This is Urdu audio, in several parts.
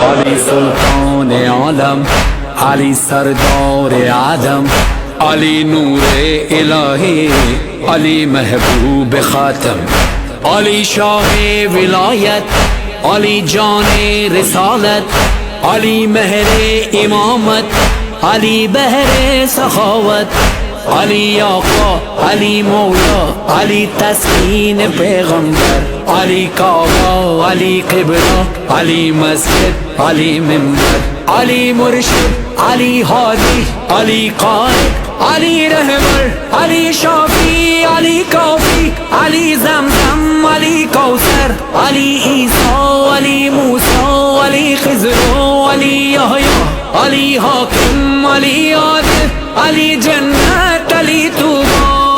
علی سلطان عالم، علی سردار عدم، علی نور الهی، علی محبوب خاتم، علی شاه ولایت، علی جان رسالت، علی مهر امامت، علی بهر سخاوت، علی آقا، علی مولا، علی تسکین پیغمبر، علی کعبه، علی قبله، علی مسجد، علی منبر، علی مرشد، علی هادی، علی قائد، علی رهبر، علی شافی، علی کافی، علی زمزم، علی کوثر، علی عیسی، علی موسی، علی خضر، علی یحیی، علی حاکم، علی عادل، علی جنت، علی طوبی،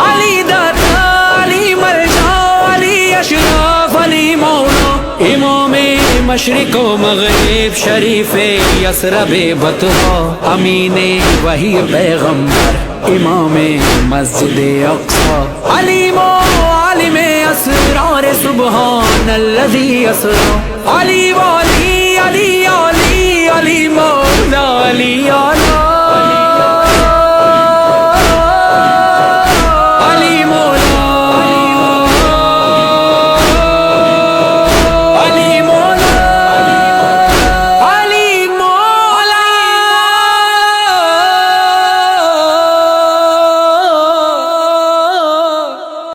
علی داتا، علی ملجا، علی اشرف، علی مولا، امام مشرق و مغرب، شریف یثرب بطحا، امین وحی پیغمبر، امام مسجد اقصا، علیم و عالم اسرار سبحان الذی اسرا، علی والی، علی علی، علی مولا، علی اعلی.